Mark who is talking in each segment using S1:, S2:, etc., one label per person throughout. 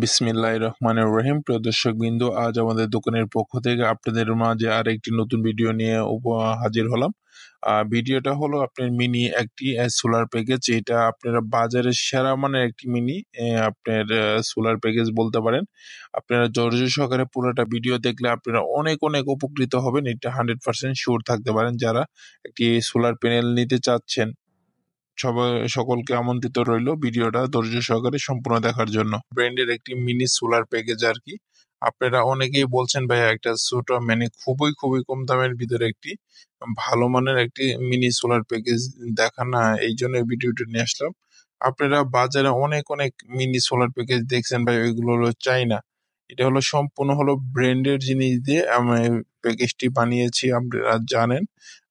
S1: বিসমিল্লাহির রহমানির রহিম। প্রিয় দর্শকবৃন্দ, আজ আমাদের দোকানের পক্ষ থেকে আপনাদের মাঝে আর একটি নতুন ভিডিও নিয়ে হাজির হলাম। ভিডিওটা হলো আপনার মিনি একটি সোলার প্যাকেজ। এটা আপনারা বাজারে সেরা মানের একটি মিনি আপনার সোলার প্যাকেজ বলতে পারেন। আপনারা ধৈর্য সহকারে পুরোটা ভিডিও দেখলে আপনারা অনেক অনেক উপকৃত হবেন, এটা 100% শিওর থাকতে পারেন। যারা একটি সোলার প্যানেল নিতে চাচ্ছেন, সকলকে আমন্ত্রিত রইল ভিডিওটা ধৈর্য সহকারে সম্পূর্ণ দেখার জন্য। ব্র্যান্ডের একটি মিনি সোলার প্যাকেজ আর কি। আপনারা অনেকেই বলছেন ভাইয়া একটা ছোট মানে খুবই খুবই কম দামের ভিতরে একটি ভালো মানের একটি মিনি সোলার প্যাকেজ দেখান না, এই জন্য ভিডিওটা নিয়ে আসলাম। আপনারা বাজারে অনেক অনেক মিনি সোলার প্যাকেজ দেখছেন ভাই, ওইগুলো হলো চাইনা। এটা হলো সম্পূর্ণ হলো ব্র্যান্ডের জিনিস দিয়ে আমি প্যাকেজটি বানিয়েছি। আপনারা জানেন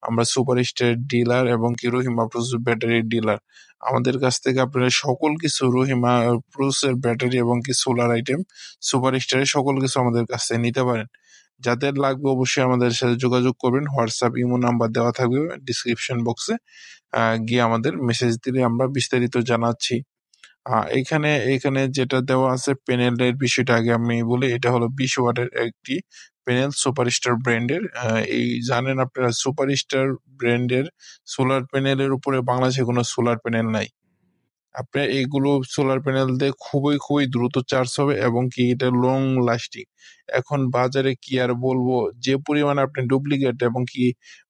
S1: আমরা সুপার স্টার ডিলার এবং কি রহিমা প্রুস ব্যাটারির ডিলার। আমাদের কাছ থেকে আপনারা সকল কিছু রহিমা প্রুসের ব্যাটারি এবং কি সোলার আইটেম সুপার স্টারের সকল কিছু আমাদের কাছ থেকে নিতে পারেন। যাদের লাগবে অবশ্যই আমাদের সাথে যোগাযোগ করবেন। হোয়াটসঅ্যাপ ইমো নাম্বার দেওয়া থাকবে ডিসক্রিপশন বক্সে, গিয়ে আমাদের মেসেজ দিলে আমরা বিস্তারিত জানাচ্ছি। এখানে এখানে যেটা দেওয়া আছে প্যানেলের বিষয়টা আগে আমি বলি। এটা হলো 20 ওয়াটের একটি প্যানেল সুপারস্টার ব্র্যান্ডের। এই জানেন আপনারা সুপারস্টার ব্র্যান্ডের সোলার প্যানেলের উপরে বাংলাদেশে কোনো সোলার প্যানেল নাই। আপনার এইগুলো সোলার প্যানেল দিয়ে খুবই খুবই দ্রুত চার্জ হবে এবং কি এটা লং লাস্টিং। এখন বাজারে কি আর বলবো, যে পরিমাণে আপনি ডুপ্লিকেট এবং কি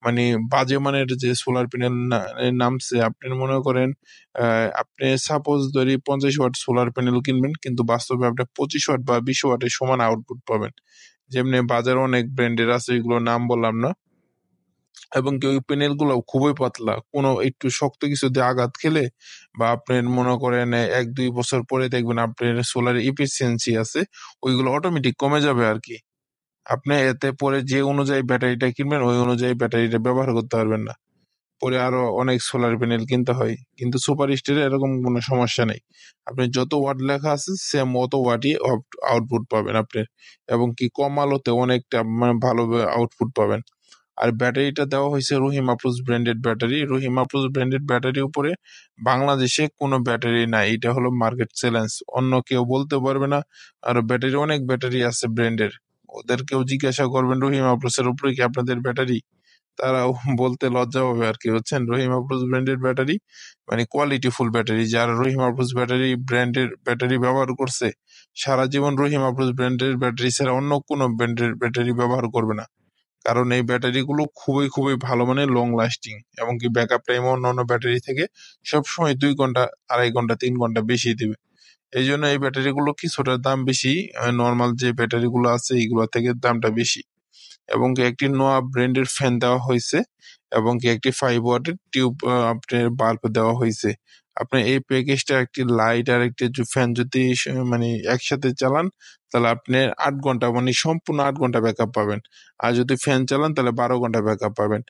S1: মানে বাজে মানের যে সোলার প্যানেল নামছে। আপনি মনে করেন আপনি সাপোজ ধরি 50 ওয়াট সোলার প্যানেল কিনবেন, কিন্তু বাস্তবে আপনি 25 ওয়াট বা 20 ওয়াটের সমান আউটপুট পাবেন। যেমনি বাজারে অনেক ব্র্যান্ডের আছে, এগুলো নাম বললাম না। এবং কি ওই প্যানেল গুলো খুবই পাতলা, কোনো একটু শক্ত কিছু দিয়ে আঘাত খেলে বা আপনার মনে করেন 1-2 বছর পরে দেখবেন আপনার সোলার ইফিসিয়েন্সি আছে ওইগুলো অটোমেটিক কমে যাবে আর কি। আপনি এতে পরে যে অনুযায়ী ব্যাটারিটা কিনবেন ওই অনুযায়ী ব্যাটারিটা ব্যবহার করতে পারবেন না, পরে আরো অনেক সোলার প্যানেল কিনতে হয়। কিন্তু সুপার স্টারে এরকম কোনো সমস্যা নেই। আপনি যত ওয়াট লেখা আছে সেম অত ওয়াটই আউটপুট পাবেন আপনার, এবং কি কম আলোতে অনেকটা মানে ভালো আউটপুট পাবেন। আর ব্যাটারিটা দেওয়া হয়েছে Rahimafrooz branded battery. Rahimafrooz branded ব্যাটারির উপরে বাংলাদেশে কোনো ব্যাটারি নাই, এটা হলো মার্কেট চ্যালেঞ্জ, অন্য কেউ বলতে পারবে না। আর ব্যাটারি অনেক ব্যাটারি আছে ব্র্যান্ডের, ওদেরকেও জিজ্ঞাসা করবেন রহিমা প্রুসের উপরে কি আপনাদের ব্যাটারি, তারাও বলতে লজ্জা পাবে আর কি। হচ্ছেন রহিমা প্রুস ব্র্যান্ডেড ব্যাটারি মানে কোয়ালিটি ফুল ব্যাটারি। যারা রহিমা প্রুস ব্যাটারি ব্র্যান্ডের ব্যাটারি ব্যবহার করছে সারা জীবন রহিমা প্রুস ব্র্যান্ডের ব্যাটারি ছাড়া অন্য কোনো ব্র্যান্ডের ব্যাটারি ব্যবহার করবে না, কারণ এই ব্যাটারিগুলো খুবই খুবই ভালো মানের লং লাস্টিং এবং কি ব্যাকআপ টাইম অন্যান্য ব্যাটারি থেকে সবসময় 2 ঘন্টা 2.5 ঘন্টা 3 ঘন্টা বেশি দিবে। এই জন্য এই ব্যাটারিগুলো কিছুটা দাম বেশি, নর্মাল যে ব্যাটারিগুলো আছে এইগুলো থেকে দামটা বেশি। এবং কি একটি নোয়া ব্র্যান্ডের ফ্যান দেওয়া হয়েছে এবং কি একটি 5 ওয়াটের টিউব আপনার বাল্ব দেওয়া হয়েছে। আপনার এই প্যাকেজটা একটি লাইট আর একটি ফ্যান যদি মানে একসাথে চালান তাহলে আপনি 8 ঘন্টা মানে সম্পূর্ণ 8 ঘন্টা ব্যাকআপ পাবেন। আর যদি ফ্যান চালান তাহলে 12 ঘন্টা ব্যাকআপ পাবেন।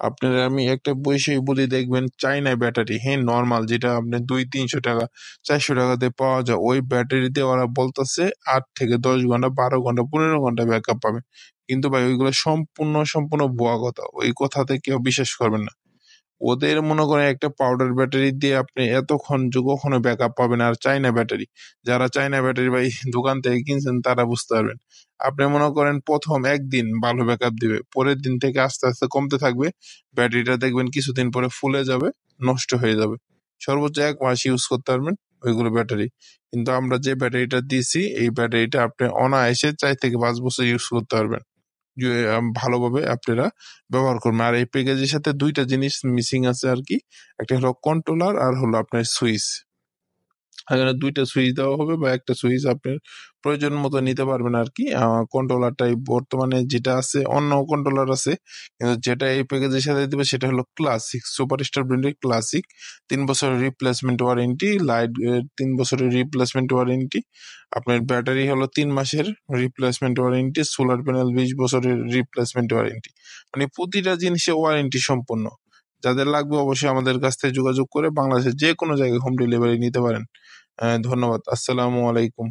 S1: আপনার আমি একটা বৈষয়িক বলি, দেখবেন চাইনা ব্যাটারি, হ্যাঁ নর্মাল যেটা আপনি 200-300 টাকা 400 টাকা দিয়ে পাওয়া যায়, ওই ব্যাটারিতে ওরা বলতেছে 8 থেকে 10 ঘন্টা 12 ঘন্টা 15 ঘন্টা ব্যাকআপ পাবে। কিন্তু ভাই ওইগুলো সম্পূর্ণ সম্পূর্ণ ভুয়া কথা, ওই কথাতে কেউ বিশ্বাস করবেন না। ওদের মনে করেন একটা পাউডার ব্যাটারি দিয়ে আপনি এতক্ষণ কখনো ব্যাকআপ পাবেন। আর চাইনা ব্যাটারি, যারা চাইনা ব্যাটারি ভাই দোকান থেকে কিনছেন তারা বুঝতে পারবেন। আপনি মনে করেন প্রথম একদিন ভালো ব্যাকআপ দিবে, পরের দিন থেকে আস্তে আস্তে কমতে থাকবে। ব্যাটারিটা দেখবেন কিছুদিন পরে ফুলে যাবে, নষ্ট হয়ে যাবে। সর্বোচ্চ 1 মাস ইউজ করতে পারবেন ওইগুলো ব্যাটারি। কিন্তু আমরা যে ব্যাটারিটা দিছি এই ব্যাটারিটা আপনি অনায়াসে 4 থেকে 5 বছর ইউজ করতে পারবেন ভালোভাবে আপনারা ব্যবহার করবেন। আর এই প্যাকেজের সাথে 2টা জিনিস মিসিং আছে আর কি, একটা হলো কন্ট্রোলার আর হলো আপনার সুইচ। এখানে 2টা সুইচ দেওয়া হবে বা একটা সুইচ আপনার প্রয়োজন মতো নিতে পারবেন আর কি। কন্ট্রোলারটাই বর্তমানে যেটা আছে, অন্য কন্ট্রোলার আছে কিন্তু যেটা এই প্যাকেজের সাথে দিবে সেটা হলো ক্লাসিক, সুপারস্টার ব্র্যান্ডের ক্লাসিক। 3 বছরের রিপ্লেসমেন্ট ওয়ারেন্টি, লাইট 3 বছরের রিপ্লেসমেন্ট ওয়ারেন্টি। আপনার ব্যাটারি হলো 3 মাসের রিপ্লেসমেন্ট ওয়ারেন্টি, সোলার প্যানেল 20 বছরের রিপ্লেসমেন্ট ওয়ারেন্টি। মানে প্রতিটা জিনিসে ওয়ারেন্টি সম্পন্ন। যাদের লাগবে অবশ্যই আমাদের কাছ থেকে যোগাযোগ করে বাংলাদেশের যে কোনো জায়গায় হোম ডেলিভারি নিতে পারেন। ধন্যবাদ। আসসালামু আলাইকুম।